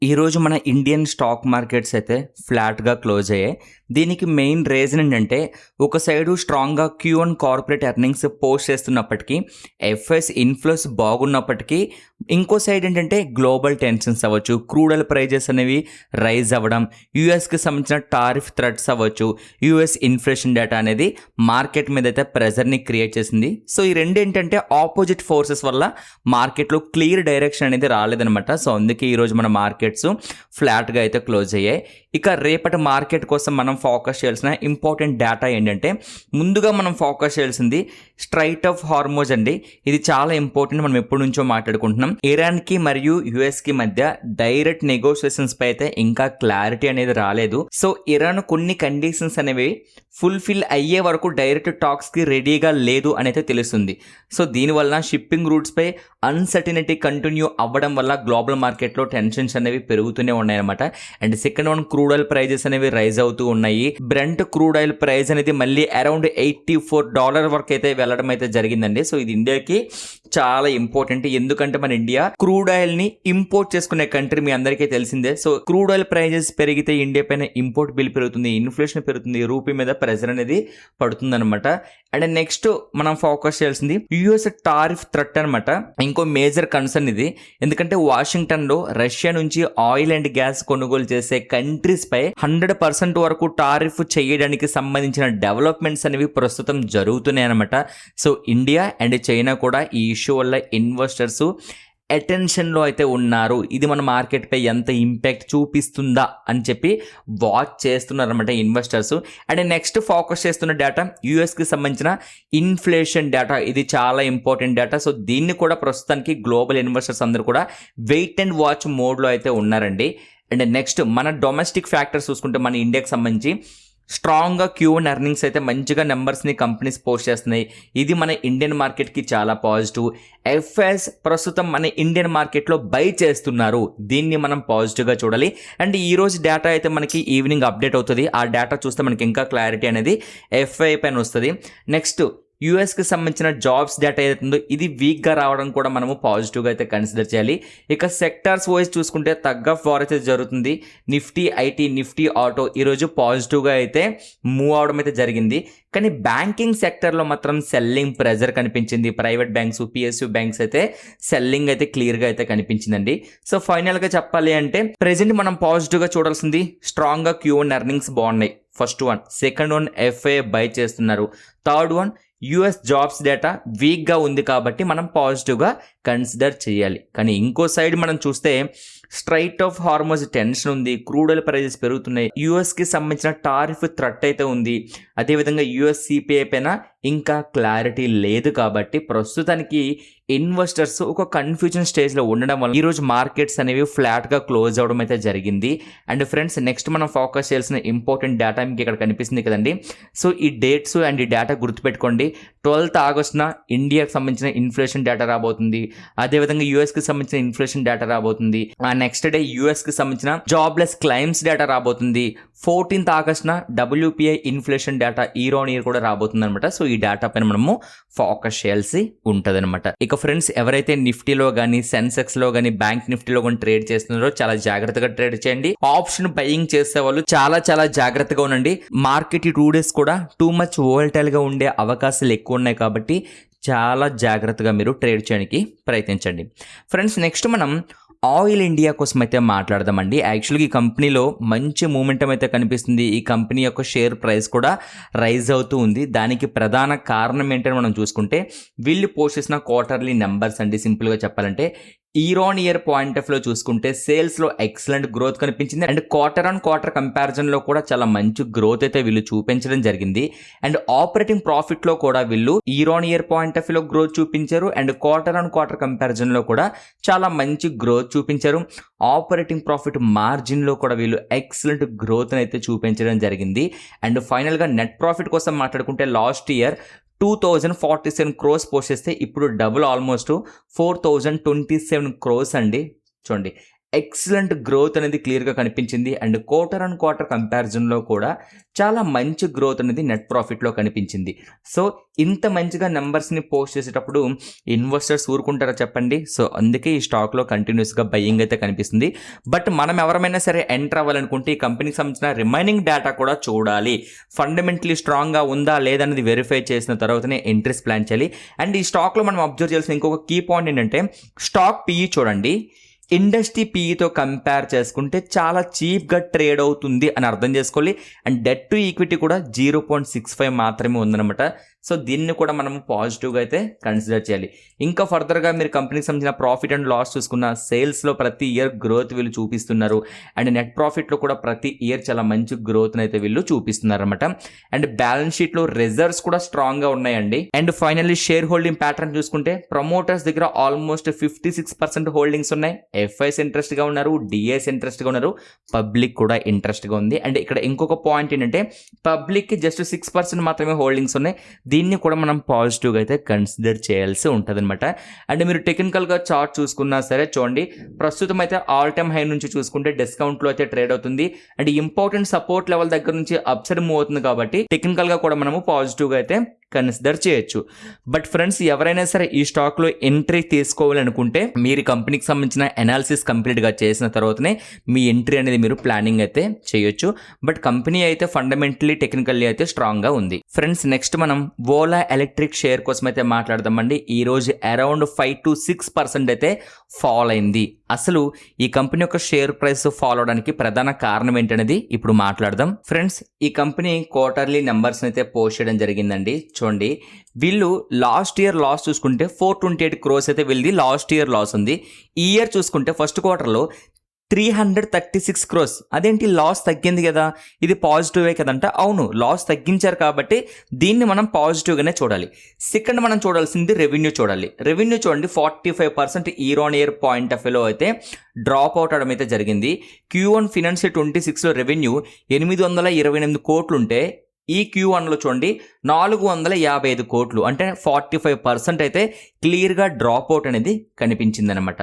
ఈరోజు మన Indian stock markets అయితే ఫ్లాట్గా క్లోజ్ అయ్యాయి. దీనికి మెయిన్ రీజన్ ఏంటంటే, ఒక సైడు స్ట్రాంగ్గా Q1 కార్పొరేట్ ఎర్నింగ్స్ పోస్ట్ చేస్తున్నప్పటికీ, ఎఫ్ఎస్ ఇన్ఫ్లోస్ బాగున్నప్పటికీ, ఇంకో సైడ్ ఏంటంటే గ్లోబల్ టెన్షన్స్ అవ్వచ్చు, క్రూడ్ ఆయిల్ ప్రైజెస్ అనేవి రైజ్ అవ్వడం, యూఎస్కి సంబంధించిన టారిఫ్ థ్రెట్స్ అవ్వచ్చు, యూఎస్ ఇన్ఫ్లేషన్ డేటా అనేది మార్కెట్ మీద అయితే ప్రెజర్ని క్రియేట్ చేసింది. సో ఈ రెండు ఏంటంటే ఆపోజిట్ ఫోర్సెస్ వల్ల మార్కెట్లో క్లియర్ డైరెక్షన్ అనేది రాలేదనమాట. సో అందుకే ఈరోజు మన మార్కెట్స్ ఫ్లాట్గా అయితే క్లోజ్ అయ్యాయి. ఇక రేపటి మార్కెట్ కోసం మనం ఫోకస్ చేయాల్సిన ఇంపార్టెంట్ డేటా ఏంటంటే, ముందుగా మనం ఫోకస్ చేయాల్సింది స్ట్రైట్ ఆఫ్ హార్మోజ్ అండి. ఇది చాలా ఇంపార్టెంట్. మనం ఎప్పటి నుంచో మాట్లాడుకుంటున్నాం. ఇరాన్కి మరియు యుఎస్కి మధ్య డైరెక్ట్ నెగోషియేషన్స్ పై అయితే ఇంకా క్లారిటీ అనేది రాలేదు. సో ఇరాన్ కొన్ని కండిషన్స్ అనేవి ఫుల్ఫిల్ అయ్యే వరకు డైరెక్ట్ టాక్స్కి రెడీగా లేదు అని అయితే తెలుస్తుంది. సో దీనివల్ల షిప్పింగ్ రూట్స్ పై అన్సర్టినిటీ కంటిన్యూ అవ్వడం వల్ల గ్లోబల్ మార్కెట్లో టెన్షన్స్ అనేవి పెరుగుతూనే ఉన్నాయన్నమాట. And second one, crude oil prices అనేవి రైజ్ అవుతూ ఉన్నాయి. బ్రెంట్ క్రూడ్ ఆయిల్ ప్రైస్ అనేది మళ్ళీ అరౌండ్ $84 వరకు అయితే వెళ్ళడం అయితే జరిగిందండి. సో ఇది ఇండియాకి చాలా ఇంపార్టెంట్. ఎందుకంటే మన ఇండియా క్రూడ్ ఆయిల్ ని ఇంపోర్ట్ చేసుకునే కంట్రీ, మీ అందరికీ తెలిసిందే. సో క్రూడ్ ఆయిల్ ప్రైజెస్ పెరిగితే ఇండియా పైన ఇంపోర్ట్ బిల్ పెరుగుతుంది, ఇన్ఫ్లేషన్ పెరుగుతుంది, రూపీ మీద ప్రెజర్ అనేది పడుతుంది అనమాట. అండ్ నెక్స్ట్ మనం ఫోకస్ చేయాల్సింది యుఎస్ టారిఫ్ థ్రెట్ అనమాట. ఇంకో మేజర్ కన్సర్న్ ఇది. ఎందుకంటే వాషింగ్టన్ లో రష్యా నుంచి ఆయిల్ అండ్ గ్యాస్ కొనుగోలు చేసే కంట్రీస్ పై 100% వరకు టారిఫ్ చేయడానికి సంబంధించిన డెవలప్మెంట్స్ అనేవి ప్రస్తుతం జరుగుతున్నాయి అనమాట. సో ఇండియా అండ్ చైనా కూడా ఈ ఇష్యూ వల్ల ఇన్వెస్టర్స్ అటెన్షన్లో అయితే ఉన్నారు. ఇది మన మార్కెట్ పై ఎంత ఇంపాక్ట్ చూపిస్తుందా అని చెప్పి వాచ్ చేస్తున్నారు అనమాట ఇన్వెస్టర్స్. అండ్ నెక్స్ట్ ఫోకస్ చేస్తున్న డేటా యూఎస్కి సంబంధించిన ఇన్ఫ్లేషన్ డేటా. ఇది చాలా ఇంపార్టెంట్ డేటా. సో దీన్ని కూడా ప్రస్తుతానికి గ్లోబల్ ఇన్వెస్టర్స్ అందరూ కూడా వెయిట్ అండ్ వాచ్ మోడ్లో అయితే ఉన్నారండి. అండ్ నెక్స్ట్ మన డొమెస్టిక్ ఫ్యాక్టర్స్ చూసుకుంటే మన ఇండియాకి సంబంధించి స్ట్రాంగ్గా Q1 ఎర్నింగ్స్ అయితే మంచిగా నెంబర్స్ని కంపెనీస్ పోస్ట్ చేస్తున్నాయి. ఇది మన ఇండియన్ మార్కెట్కి చాలా పాజిటివ్. ఎఫ్ఎస్ ప్రస్తుతం మన ఇండియన్ మార్కెట్లో బై చేస్తున్నారు. దీన్ని మనం పాజిటివ్గా చూడాలి. అండ్ ఈరోజు డేటా అయితే మనకి ఈవినింగ్ అప్డేట్ అవుతుంది. ఆ డేటా చూస్తే మనకి ఇంకా క్లారిటీ అనేది ఎఫ్ఐ పైన వస్తుంది. నెక్స్ట్ యూఎస్కి సంబంధించిన జాబ్స్ డేటా ఏదైతుందో ఇది వీక్గా రావడం కూడా మనము పాజిటివ్గా అయితే కన్సిడర్ చేయాలి. ఇక సెక్టార్స్ వైజ్ చూసుకుంటే తగ్గ వార్ అయితే జరుగుతుంది. నిఫ్టీ ఐటీ, నిఫ్టీ ఆటో ఈరోజు పాజిటివ్గా అయితే మూవ్ అవడం అయితే జరిగింది. కానీ బ్యాంకింగ్ సెక్టర్లో మాత్రం సెల్లింగ్ ప్రెజర్ కనిపించింది. ప్రైవేట్ బ్యాంక్స్, పిఎస్యూ బ్యాంక్స్ అయితే సెల్లింగ్ అయితే క్లియర్గా అయితే కనిపించిందండి. సో ఫైనల్గా చెప్పాలి అంటే ప్రెజెంట్ మనం పాజిటివ్గా చూడాల్సింది స్ట్రాంగ్గా Q1 ఎర్నింగ్స్ బాగున్నాయి. First one. Second one, FI buy చేస్తున్నారు. Third one, US jobs data వీక్గా ఉంది కాబట్టి మనం పాజిటివ్గా కన్సిడర్ చేయాలి. కానీ ఇంకో సైడ్ మనం చూస్తే స్ట్రైట్ ఆఫ్ హార్మోజ్ టెన్షన్ ఉంది, క్రూడ్ ఆయిల్ ప్రైజెస్ పెరుగుతున్నాయి, యూఎస్కి సంబంధించిన టారిఫ్ థ్రెట్ అయితే ఉంది. అదేవిధంగా యూఎస్ సిపిఐ పైన ఇంకా క్లారిటీ లేదు. కాబట్టి ప్రస్తుతానికి ఇన్వెస్టర్స్ ఒక కన్ఫ్యూజన్ స్టేజ్లో ఉండడం వల్ల ఈరోజు మార్కెట్స్ అనేవి ఫ్లాట్గా క్లోజ్ అవడం అయితే జరిగింది. అండ్ ఫ్రెండ్స్ నెక్స్ట్ మనం ఫోకస్ చేయాల్సిన ఇంపార్టెంట్ డేటా మీకు ఇక్కడ కనిపిస్తుంది కదండి. సో ఈ డేట్స్ అండ్ ఈ డేటా గుర్తుపెట్టుకోండి. 12th ఆగస్టున ఇండియాకి సంబంధించిన ఇన్ఫ్లేషన్ డేటా రాబోతుంది. అదేవిధంగా యూఎస్కి సంబంధించిన ఇన్ఫ్లేషన్ డేటా రాబోతుంది. ఆ నెక్స్ట్ డే యూఎస్కి సంబంధించిన జాబ్లెస్ క్లైమ్స్ డేటా రాబోతుంది. 14th ఆగస్టున WPI inflation data year on year కూడా రాబోతుంది అనమాట. సో ఈ డేటా పైన మనము ఫోకస్ చేయాల్సి ఉంటుంది అనమాట. ఇక ఫ్రెండ్స్ ఎవరైతే నిఫ్టీలో కానీ, సెన్సెక్స్లో కానీ, బ్యాంక్ నిఫ్టీలో కానీ ట్రేడ్ చేస్తున్నారో చాలా జాగ్రత్తగా ట్రేడ్ చేయండి. ఆప్షన్ బయింగ్ చేసే వాళ్ళు చాలా చాలా జాగ్రత్తగా ఉండండి. మార్కెట్ ఈ 2 days కూడా టూ మచ్ వోల్టైల్గా ఉండే అవకాశాలు ఎక్కువ ఉన్నాయి కాబట్టి చాలా జాగ్రత్తగా మీరు ట్రేడ్ చేయడానికి ప్రయత్నించండి. ఫ్రెండ్స్ నెక్స్ట్ మనం ఆయిల్ ఇండియా కోసం అయితే మాట్లాడదామండి. యాక్చువల్గా ఈ కంపెనీలో మంచి మూమెంటం అయితే కనిపిస్తుంది. ఈ కంపెనీ యొక్క షేర్ ప్రైస్ కూడా రైజ్ అవుతూ ఉంది. దానికి ప్రధాన కారణం ఏంటని మనం చూసుకుంటే వీళ్ళు పోస్ట్ చేసిన క్వార్టర్లీ నెంబర్స్ అండి. సింపుల్గా చెప్పాలంటే year on year point of లో చూసుకుంటే సేల్స్లో ఎక్సలెంట్ గ్రోత్ కనిపించింది. అండ్ క్వార్టర్ ఆన్ క్వార్టర్ కంపారిజన్లో కూడా చాలా మంచి గ్రోత్ అయితే వీళ్ళు చూపించడం జరిగింది. అండ్ ఆపరేటింగ్ ప్రాఫిట్లో కూడా వీళ్ళు year on year point of లో గ్రోత్ చూపించారు. అండ్ క్వార్టర్ ఆన్ క్వార్టర్ కంపారిజన్లో కూడా చాలా మంచి గ్రోత్ చూపించారు. ఆపరేటింగ్ ప్రాఫిట్ మార్జిన్లో కూడా వీళ్ళు ఎక్సలెంట్ గ్రోత్ అయితే చూపించడం జరిగింది. అండ్ ఫైనల్గా నెట్ ప్రాఫిట్ కోసం మాట్లాడుకుంటే లాస్ట్ ఇయర్ 2047 crores పోస్ట్ చేస్తే ఇప్పుడు డబుల్ ఆల్మోస్ట్ 4027 crores అండి. చూడండి ఎక్సలెంట్ గ్రోత్ అనేది క్లియర్గా కనిపించింది. అండ్ క్వార్టర్ అండ్ క్వార్టర్ కంపారిజన్లో కూడా చాలా మంచి గ్రోత్ అనేది నెట్ ప్రాఫిట్లో కనిపించింది. సో ఇంత మంచిగా నెంబర్స్ని పోస్ట్ చేసేటప్పుడు ఇన్వెస్టర్స్ ఊరుకుంటారా చెప్పండి. సో అందుకే ఈ స్టాక్లో కంటిన్యూస్గా బయ్యింగ్ అయితే కనిపిస్తుంది. బట్ మనం ఎవరైనా సరే ఎంటర్ అవ్వాలనుకుంటే ఈ కంపెనీకి సంబంధించిన రిమైనింగ్ డేటా కూడా చూడాలి. ఫండమెంటలీ స్ట్రాంగ్గా ఉందా లేదనేది వెరిఫై చేసిన తర్వాతనే ఎంట్రీస్ ప్లాన్ చేయాలి. అండ్ ఈ స్టాక్లో మనం అబ్జర్వ్ చేయాల్సిన ఇంకొక కీ పాయింట్ ఏంటంటే స్టాక్ పిఈ చూడండి. ఇండస్ట్రీ పీఈతో కంపేర్ చేసుకుంటే చాలా చీప్గా ట్రేడ్ అవుతుంది అని అర్థం చేసుకోవాలి. అండ్ డెట్ టు ఈక్విటీ కూడా 0.65 మాత్రమే ఉందన్నమాట. సో దీన్ని కూడా మనం పాజిటివ్గా అయితే కన్సిడర్ చేయాలి. ఇంకా ఫర్దర్గా మీరు కంపెనీకి సంబంధించిన ప్రాఫిట్ అండ్ లాస్ చూసుకున్న సేల్స్లో ప్రతి ఇయర్ గ్రోత్ వీళ్ళు చూపిస్తున్నారు. అండ్ నెట్ ప్రాఫిట్లో కూడా ప్రతి ఇయర్ చాలా మంచి గ్రోత్ని అయితే వీళ్ళు చూపిస్తున్నారు అనమాట. అండ్ బ్యాలెన్స్ షీట్లో రిజర్వ్స్ కూడా స్ట్రాంగ్గా ఉన్నాయండి. And finally share holding pattern చూసుకుంటే ప్రమోటర్స్ దగ్గర ఆల్మోస్ట్ 56% హోల్డింగ్స్ ఉన్నాయి. ఎఫ్ఐస్ ఇంట్రెస్ట్గా ఉన్నారు, డిఐస్ ఇంట్రెస్ట్గా ఉన్నారు, పబ్లిక్ కూడా ఇంట్రెస్ట్గా ఉంది. అండ్ ఇక్కడ ఇంకొక పాయింట్ ఏంటంటే పబ్లిక్కి జస్ట్ 6% మాత్రమే హోల్డింగ్స్ ఉన్నాయి. దీన్ని కూడా మనం పాజిటివ్గా అయితే కన్సిడర్ చేయాల్సి ఉంటుంది అనమాట. అండ్ మీరు టెక్నికల్గా చార్ట్ చూసుకున్నా సరే చూడండి, ప్రస్తుతం అయితే ఆల్ టైమ్ హై నుంచి చూసుకుంటే డిస్కౌంట్లో అయితే ట్రేడ్ అవుతుంది. అండ్ ఇంపార్టెంట్ సపోర్ట్ లెవెల్ దగ్గర నుంచి అప్సైడ్ మూవ్ అవుతుంది కాబట్టి టెక్నికల్గా కూడా మనము పాజిటివ్గా అయితే కన్సిడర్ చేయొచ్చు. బట్ ఫ్రెండ్స్, ఎవరైనా సరే ఈ స్టాక్లో ఎంట్రీ తీసుకోవాలనుకుంటే మీరు కంపెనీకి సంబంధించిన అనాలిసిస్ కంప్లీట్గా చేసిన తర్వాతనే మీ ఎంట్రీ అనేది మీరు ప్లానింగ్ అయితే చేయొచ్చు. బట్ కంపెనీ అయితే ఫండమెంటలీ టెక్నికల్లీ అయితే స్ట్రాంగ్గా ఉంది. ఫ్రెండ్స్, నెక్స్ట్ మనం ఓలా ఎలక్ట్రిక్ షేర్ కోసం అయితే మాట్లాడదామండి. ఈరోజు అరౌండ్ 5 to 6% అయితే ఫాల్ అయింది. అసలు ఈ కంపెనీ యొక్క షేర్ ప్రైస్ ఫాల్ అవడానికి ప్రధాన కారణం ఏంటనేది ఇప్పుడు మాట్లాడదాం. ఫ్రెండ్స్, ఈ కంపెనీ క్వార్టర్లీ నెంబర్స్ అయితే పోస్ట్ చేయడం జరిగిందండి. చూడండి, వీళ్ళు లాస్ట్ ఇయర్ లాస్ చూసుకుంటే 428 crores అయితే వీళ్ళది లాస్ట్ ఇయర్ లాస్ ఉంది. ఈ ఇయర్ చూసుకుంటే ఫస్ట్ క్వార్టర్లో 336 crores. అదేంటి లాస్ తగ్గింది కదా, ఇది పాజిటివే కదంట. అవును, లాస్ తగ్గించారు కాబట్టి దీన్ని మనం పాజిటివ్గానే చూడాలి. సెకండ్ మనం చూడాల్సింది రెవెన్యూ చూడాలి. రెవెన్యూ చూడండి, 45% year on year point of వ్యూలో అయితే డ్రాప్ అవుట్ అవడం అయితే జరిగింది. Q1 ఫినాన్షియల్ 26లో రెవెన్యూ 828 కోట్లు ఉంటే ఈ Q1లో చూడండి 455 కోట్లు, అంటే 45% అయితే క్లియర్గా డ్రాప్ అవుట్ అనేది కనిపించింది అనమాట.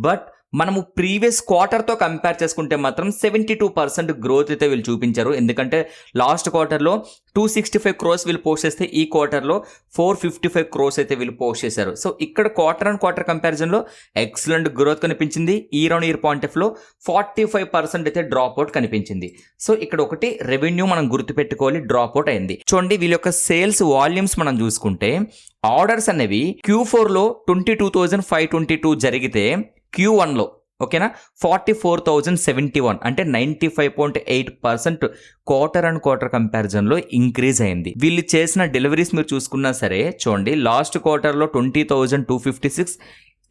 బట్ మనము ప్రీవియస్ క్వార్టర్తో కంపేర్ చేసుకుంటే మాత్రం 72% గ్రోత్ అయితే వీళ్ళు చూపించారు. ఎందుకంటే లాస్ట్ క్వార్టర్లో 265 crores వీళ్ళు పోస్ట్ చేస్తే ఈ క్వార్టర్లో 455 crores అయితే వీళ్ళు పోస్ట్ చేశారు. సో ఇక్కడ క్వార్టర్ అండ్ క్వార్టర్ కంపారిజన్లో ఎక్సలెంట్ గ్రోత్ కనిపించింది. Year on year point of లో 45% అయితే డ్రాప్ అవుట్ కనిపించింది. సో ఇక్కడ ఒకటి రెవెన్యూ మనం గుర్తుపెట్టుకోవాలి, డ్రాప్ అవుట్ అయింది. చూడండి, వీళ్ళ యొక్క సేల్స్ వాల్యూమ్స్ మనం చూసుకుంటే ఆర్డర్స్ అనేవి Q4లో 22,522 జరిగితే Q1లో ఓకేనా 44,071, అంటే 95.8% క్వార్టర్ అండ్ క్వార్టర్ కంపారిజన్లో ఇంక్రీజ్ అయింది. వీళ్ళు చేసిన డెలివరీస్ మీరు చూసుకున్నా సరే చూడండి, లాస్ట్ క్వార్టర్లో 20,256,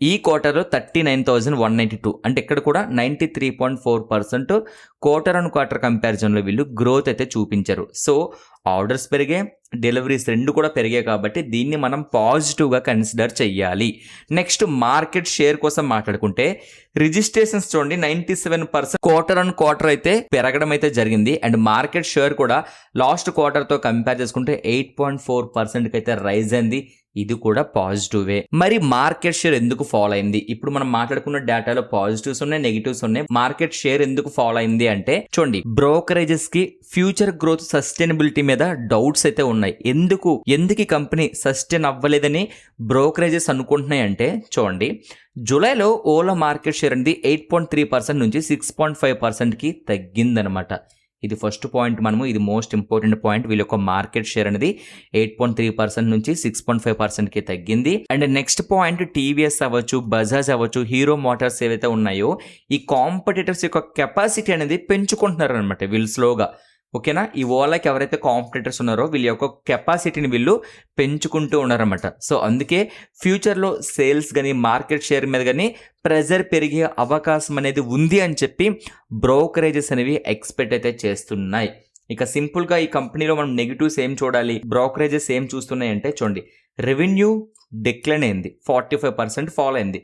ఈ క్వార్టర్లో 39,192, అంటే ఇక్కడ కూడా 93.4% క్వార్టర్ అండ్ క్వార్టర్ కంపారిజన్లో వీళ్ళు గ్రోత్ అయితే చూపించారు. సో ఆర్డర్స్ పెరిగాయి, డెలివరీస్ రెండు కూడా పెరిగాయి కాబట్టి దీన్ని మనం పాజిటివ్గా కన్సిడర్ చెయ్యాలి. నెక్స్ట్ మార్కెట్ షేర్ కోసం మాట్లాడుకుంటే రిజిస్ట్రేషన్స్ చూడండి 97% క్వార్టర్ అండ్ క్వార్టర్ అయితే పెరగడం అయితే జరిగింది. అండ్ మార్కెట్ షేర్ కూడా లాస్ట్ క్వార్టర్తో కంపేర్ చేసుకుంటే 8.4% అయితే రైజ్ అయింది. ఇది కూడా పాజిటివే. మరి మార్కెట్ షేర్ ఎందుకు ఫాల్ అయింది? ఇప్పుడు మనం మాట్లాడుకున్న డేటాలో పాజిటివ్స్ ఉన్నాయి, నెగిటివ్స్ ఉన్నాయి. మార్కెట్ షేర్ ఎందుకు ఫాల్ అయింది అంటే చూడండి, బ్రోకరేజెస్ కి ఫ్యూచర్ గ్రోత్ సస్టైనబిలిటీ మీద డౌట్స్ అయితే ఉన్నాయి. ఎందుకు ఈ కంపెనీ సస్టైన్ అవ్వలేదని బ్రోకరేజెస్ అనుకుంటున్నాయి అంటే చూడండి, జూలైలో ఓలా మార్కెట్ షేర్ అనేది 8.3% నుంచి 6.5%కి తగ్గిందనమాట. ఇది ఫస్ట్ పాయింట్. ఇది మోస్ట్ ఇంపార్టెంట్ పాయింట్. వీళ్ళ యొక్క మార్కెట్ షేర్ అనేది 8.3% నుంచి 6.5%కి తగ్గింది. అండ్ నెక్స్ట్ పాయింట్, టీవీఎస్ అవ్వచ్చు, బజాజ్ అవ్వచ్చు, హీరో మోటార్స్ ఏవైతే ఉన్నాయో ఈ కాంపిటీటర్స్ యొక్క కెపాసిటీ అనేది పెంచుకుంటున్నారు అనమాట వీళ్ళు స్లోగా. ఓకేనా, ఈ ఓలాకి ఎవరైతే కాంపిటీటర్స్ ఉన్నారో వీళ్ళ యొక్క కెపాసిటీని వీళ్ళు పెంచుకుంటూ ఉన్నారన్నమాట. సో అందుకే ఫ్యూచర్లో సేల్స్ కానీ మార్కెట్ షేర్ మీద కానీ ప్రెజర్ పెరిగే అవకాశం అనేది ఉంది అని చెప్పి బ్రోకరేజెస్ అనేవి ఎక్స్పెక్ట్ అయితే చేస్తున్నాయి. ఇక సింపుల్గా ఈ కంపెనీలో మనం నెగిటివ్స్ ఏం చూడాలి, బ్రోకరేజెస్ ఏం చూస్తున్నాయి అంటే చూడండి, రెవెన్యూ డిక్లైన్ అయింది, 45% ఫాల్ అయింది,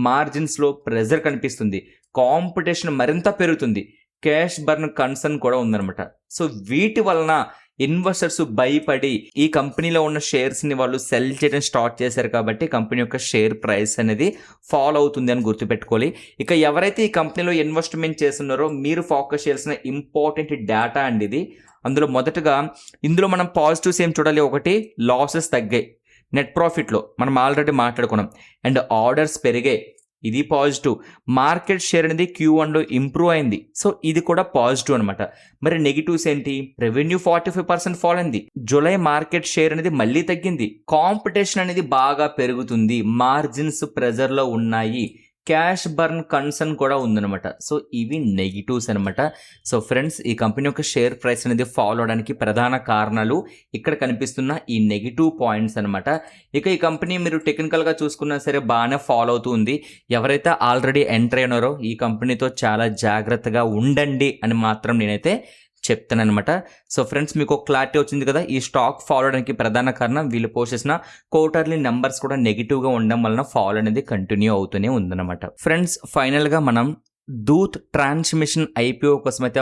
మార్జిన్స్లో ప్రెజర్ కనిపిస్తుంది, కాంపిటీషన్ మరింత పెరుగుతుంది, క్యాష్ బర్న్ కన్సర్న్ కూడా ఉందన్నమాట. సో వీటి వలన ఇన్వెస్టర్స్ భయపడి ఈ కంపెనీలో ఉన్న షేర్స్ని వాళ్ళు సెల్ చేయడం స్టార్ట్ చేశారు కాబట్టి కంపెనీ యొక్క షేర్ ప్రైస్ అనేది ఫాలో అవుతుంది అని గుర్తుపెట్టుకోవాలి. ఇక ఎవరైతే ఈ కంపెనీలో ఇన్వెస్ట్మెంట్ చేస్తున్నారో మీరు ఫోకస్ చేయాల్సిన ఇంపార్టెంట్ డేటా అండి ఇది. అందులో మొదటగా ఇందులో మనం పాజిటివ్స్ ఏం చూడాలి, ఒకటి లాసెస్ తగ్గాయి, నెట్ ప్రాఫిట్లో మనం ఆల్రెడీ మాట్లాడుకున్నాం, అండ్ ఆర్డర్స్ పెరిగాయి, ఇది పాజిటివ్. మార్కెట్ షేర్ అనేది Q1లో ఇంప్రూవ్ అయింది, సో ఇది కూడా పాజిటివ్ అనమాట. మరి నెగిటివ్స్ ఏంటి, రెవెన్యూ 45% ఫాల్ అయింది, జూలై మార్కెట్ షేర్ అనేది మళ్ళీ తగ్గింది, కాంపిటీషన్ అనేది బాగా పెరుగుతుంది, మార్జిన్స్ ప్రెజర్లో ఉన్నాయి, క్యాష్ బర్న్ కన్సర్న్ కూడా ఉందన్నమాట. సో ఇవి నెగిటివ్స్ అనమాట. సో ఫ్రెండ్స్, ఈ కంపెనీ యొక్క షేర్ ప్రైస్ అనేది ఫాలో అవడానికి ప్రధాన కారణాలు ఇక్కడ కనిపిస్తున్న ఈ నెగిటివ్ పాయింట్స్ అనమాట. ఇక ఈ కంపెనీ మీరు టెక్నికల్గా చూసుకున్నా సరే బాగానే ఫాలో అవుతూ ఉంది. ఎవరైతే ఆల్రెడీ ఎంటర్ అయినారో ఈ కంపెనీతో చాలా జాగ్రత్తగా ఉండండి అని మాత్రం నేనైతే చెప్తానమాట. సో ఫ్రెండ్స్, మీకు ఒక క్లారిటీ వచ్చింది కదా. ఈ స్టాక్ ఫాలో అవడానికి ప్రధాన కారణం వీళ్ళు పోస్ట్ చేసిన క్వార్టర్లీ నెంబర్స్ కూడా నెగిటివ్గా ఉండడం వలన ఫాలో అనేది కంటిన్యూ అవుతూనే ఉందన్నమాట. ఫ్రెండ్స్, ఫైనల్గా మనం దూత్ ట్రాన్స్మిషన్ IPO కోసం అయితే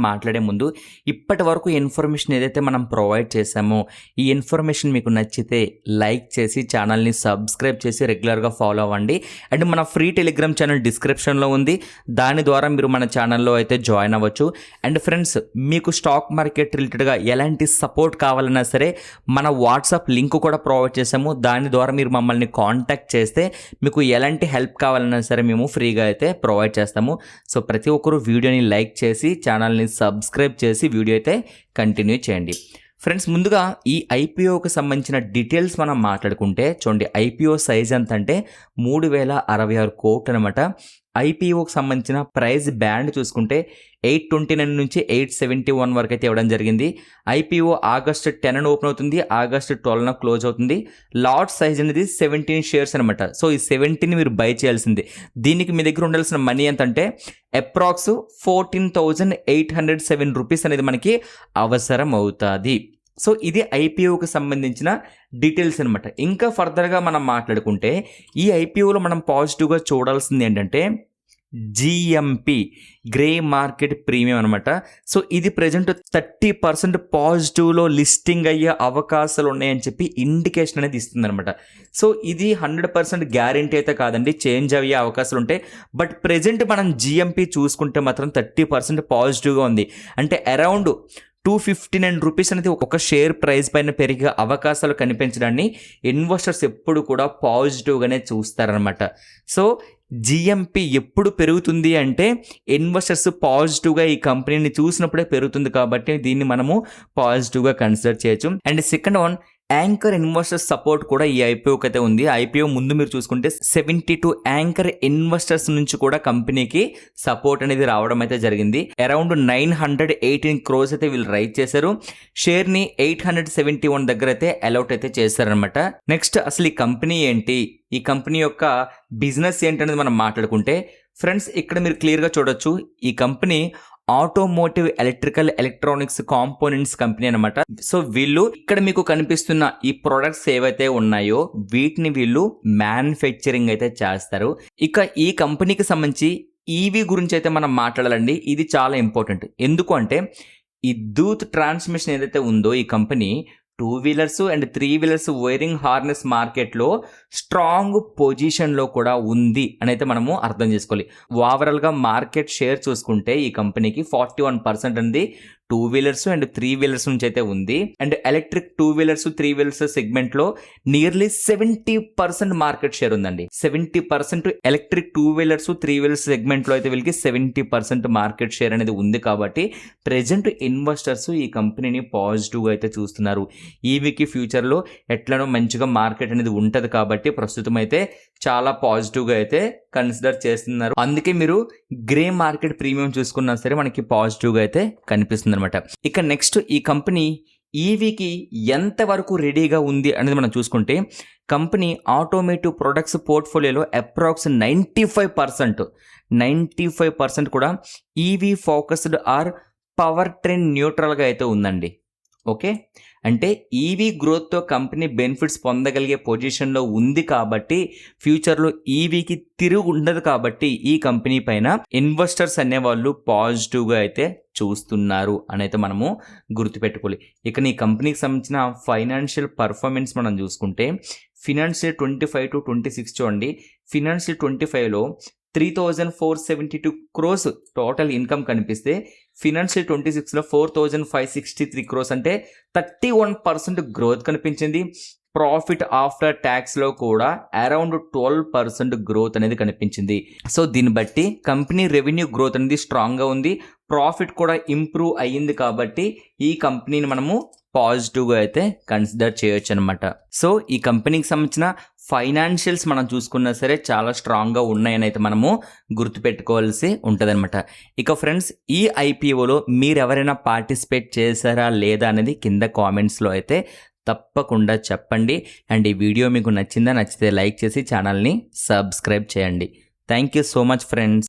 మాట్లాడే ముందు ఇప్పటి వరకు ఇన్ఫర్మేషన్ ఏదైతే మనం ప్రొవైడ్ చేశామో ఈ ఇన్ఫర్మేషన్ మీకు నచ్చితే లైక్ చేసి ఛానల్ని సబ్స్క్రైబ్ చేసి రెగ్యులర్గా ఫాలో అవ్వండి. అండ్ మన ఫ్రీ టెలిగ్రామ్ ఛానల్ డిస్క్రిప్షన్లో ఉంది, దాని ద్వారా మీరు మన ఛానల్లో అయితే జాయిన్ అవ్వచ్చు. అండ్ ఫ్రెండ్స్, మీకు స్టాక్ మార్కెట్ రిలేటెడ్గా ఎలాంటి సపోర్ట్ కావాలన్నా సరే మన వాట్సాప్ లింక్ కూడా ప్రొవైడ్ చేసాము, దాని ద్వారా మీరు మమ్మల్ని కాంటాక్ట్ చేస్తే మీకు ఎలాంటి హెల్ప్ కావాలన్నా సరే మేము ఫ్రీగా అయితే ప్రొవైడ్ చేస్తాము. సో ప్రతి ఒక్కరు వీడియోని లైక్ చేసి ఛానల్ని సబ్స్క్రైబ్ చేసి వీడియో అయితే కంటిన్యూ చేయండి. ఫ్రెండ్స్, ముందుగా ఈ IPOకి సంబంధించిన డీటెయిల్స్ మనం మాట్లాడుకుంటే చూడండి, IPO సైజ్ ఎంత అంటే 3066 కోట్లు అనమాట. IPOకి సంబంధించిన ప్రైస్ బ్యాండ్ చూసుకుంటే 829 నుంచి 871 వరకు అయితే ఇవ్వడం జరిగింది. IPO ఆగస్టు 10 ఓపెన్ అవుతుంది, ఆగస్టు 12 క్లోజ్ అవుతుంది. లాట్ సైజ్ అనేది 17 షేర్స్ అనమాట. సో ఈ 17 మీరు బై చేయాల్సింది. దీనికి మీ దగ్గర ఉండాల్సిన మనీ ఎంత అంటే అప్రాక్స్ 14,807 రూపీస్ అనేది మనకి అవసరం అవుతుంది. సో ఇది IPOకి సంబంధించిన డీటెయిల్స్ అనమాట. ఇంకా ఫర్దర్గా మనం మాట్లాడుకుంటే ఈ IPOలో మనం పాజిటివ్గా చూడాల్సింది ఏంటంటే GMP గ్రే మార్కెట్ ప్రీమియం అనమాట. సో ఇది ప్రజెంట్ 30% పాజిటివ్లో లిస్టింగ్ అయ్యే అవకాశాలు ఉన్నాయని చెప్పి ఇండికేషన్ అనేది ఇస్తుంది అనమాట. సో ఇది 100% గ్యారంటీ అయితే కాదండి, చేంజ్ అయ్యే అవకాశాలు ఉంటాయి. బట్ ప్రజెంట్ మనం GMP చూసుకుంటే మాత్రం 30% పాజిటివ్గా ఉంది. అంటే అరౌండ్ 259 రూపీస్ అనేది ఒక షేర్ ప్రైస్ పైన పెరిగే అవకాశాలు కనిపించడాన్ని ఇన్వెస్టర్స్ ఎప్పుడు కూడా పాజిటివ్గానే చూస్తారనమాట. సో GMP ఎప్పుడు పెరుగుతుంది అంటే ఇన్వెస్టర్స్ పాజిటివ్గా ఈ కంపెనీని చూసినప్పుడే పెరుగుతుంది, కాబట్టి దీన్ని మనము పాజిటివ్గా కన్సిడర్ చేయొచ్చు. And second one, anchor investors support కూడా ఈ IPOకి అయితే ఉంది. IPO ముందు మీరు చూసుకుంటే 72 యాంకర్ ఇన్వెస్టర్స్ నుంచి కూడా కంపెనీకి సపోర్ట్ అనేది రావడం అయితే జరిగింది. అరౌండ్ 918 crores అయితే వీళ్ళు రైజ్ చేశారు. షేర్ని 871 దగ్గర అయితే అలౌట్ అయితే చేశారనమాట. నెక్స్ట్, అసలు ఈ కంపెనీ ఏంటి, ఈ కంపెనీ యొక్క బిజినెస్ ఏంటనేది మనం మాట్లాడుకుంటే ఫ్రెండ్స్, ఇక్కడ మీరు క్లియర్గా చూడొచ్చు, ఈ company automotive electronics components company అనమాట. సో వీళ్ళు ఇక్కడ మీకు కనిపిస్తున్న ఈ ప్రొడక్ట్స్ ఏవైతే ఉన్నాయో వీటిని వీళ్ళు మ్యానుఫ్యాక్చరింగ్ అయితే చేస్తారు. ఇక ఈ కంపెనీకి సంబంధించి EV గురించి అయితే మనం మాట్లాడాలండి. ఇది చాలా ఇంపార్టెంట్. ఎందుకు అంటే ఈ దూత్ ట్రాన్స్మిషన్ ఏదైతే ఉందో ఈ company 2 wheelers and 3 wheelers wiring harness మార్కెట్లో స్ట్రాంగ్ పొజిషన్లో కూడా ఉంది అని అయితే మనము అర్థం చేసుకోవాలి. ఓవరాల్గా మార్కెట్ షేర్ చూసుకుంటే ఈ కంపెనీకి 41% ఉంది 2 వీలర్స్ అండ్ 3 వీలర్స్ నుంచి అయితే ఉంది. అండ్ ఎలక్ట్రిక్ 2 వీలర్స్ 3 వీలర్స్ సెగ్మెంట్లో నియర్లీ 70% మార్కెట్ షేర్ ఉందండి. 70% ఎలక్ట్రిక్ 2 వీలర్స్ 3 వీలర్స్ సెగ్మెంట్లో అయితే వీళ్ళకి 70% మార్కెట్ షేర్ అనేది ఉంది. కాబట్టి ప్రెజెంట్ ఇన్వెస్టర్స్ ఈ కంపెనీని పాజిటివ్గా అయితే చూస్తున్నారు. ఈవీకి ఫ్యూచర్లో ఎట్లనో మంచిగా మార్కెట్ అనేది ఉంటుంది కాబట్టి ప్రస్తుతం అయితే చాలా పాజిటివ్గా అయితే కన్సిడర్ చేస్తున్నారు. అందుకే మీరు గ్రే మార్కెట్ ప్రీమియం చూసుకున్నా సరే మనకి పాజిటివ్గా అయితే కనిపిస్తుంది అనమాట. ఇక నెక్స్ట్, ఈ కంపెనీ ఈవీకి ఎంతవరకు రెడీగా ఉంది అనేది మనం చూసుకుంటే కంపెనీ ఆటోమేటివ్ ప్రొడక్ట్స్ పోర్ట్ఫోలియోలో అప్రాక్స్ 95% కూడా EV focused or powertrain న్యూట్రల్గా అయితే ఉందండి. ఓకే, అంటే ఈవీ గ్రోత్తో కంపెనీ బెనిఫిట్స్ పొందగలిగే పొజిషన్లో ఉంది కాబట్టి ఫ్యూచర్లో ఈవీకి తిరుగు ఉండదు కాబట్టి ఈ కంపెనీ పైన ఇన్వెస్టర్స్ అనేవాళ్ళు పాజిటివ్గా అయితే చూస్తున్నారు అని అయితే మనము గుర్తుపెట్టుకోవాలి. ఇక నీ కంపెనీకి సంబంధించిన ఫైనాన్షియల్ పర్ఫార్మెన్స్ మనం చూసుకుంటే ఫినాన్షియల్ 25 to 26 చూడండి. ఫినాన్షియల్ 25లో 3,472 crores టోటల్ ఇన్కమ్ కనిపిస్తే ఫినాన్షియల్ 26లో 4,563 crores అంటే 31% గ్రోత్ కనిపించింది. ప్రాఫిట్ ఆఫ్టర్ ట్యాక్స్లో కూడా అరౌండ్ 12% గ్రోత్ అనేది కనిపించింది. సో దీన్ని బట్టి కంపెనీ రెవెన్యూ గ్రోత్ అనేది స్ట్రాంగ్గా ఉంది, ప్రాఫిట్ కూడా ఇంప్రూవ్ అయ్యింది కాబట్టి ఈ కంపెనీని మనము పాజిటివ్గా అయితే కన్సిడర్ చేయొచ్చు అనమాట. సో ఈ కంపెనీకి సంబంధించిన ఫైనాన్షియల్స్ మనం చూసుకున్నా సరే చాలా స్ట్రాంగ్గా ఉన్నాయని అయితే మనము గుర్తుపెట్టుకోవాల్సి ఉంటుంది అనమాట. ఇక ఫ్రెండ్స్, ఈ ఐపీఓలో మీరు ఎవరైనా పార్టిసిపేట్ చేశారా లేదా అనేది కింద కామెంట్స్లో అయితే తప్పకుండా చెప్పండి. అండ్ ఈ వీడియో మీకు నచ్చితే లైక్ చేసి ఛానల్ని సబ్స్క్రైబ్ చేయండి. Thank you so much friends.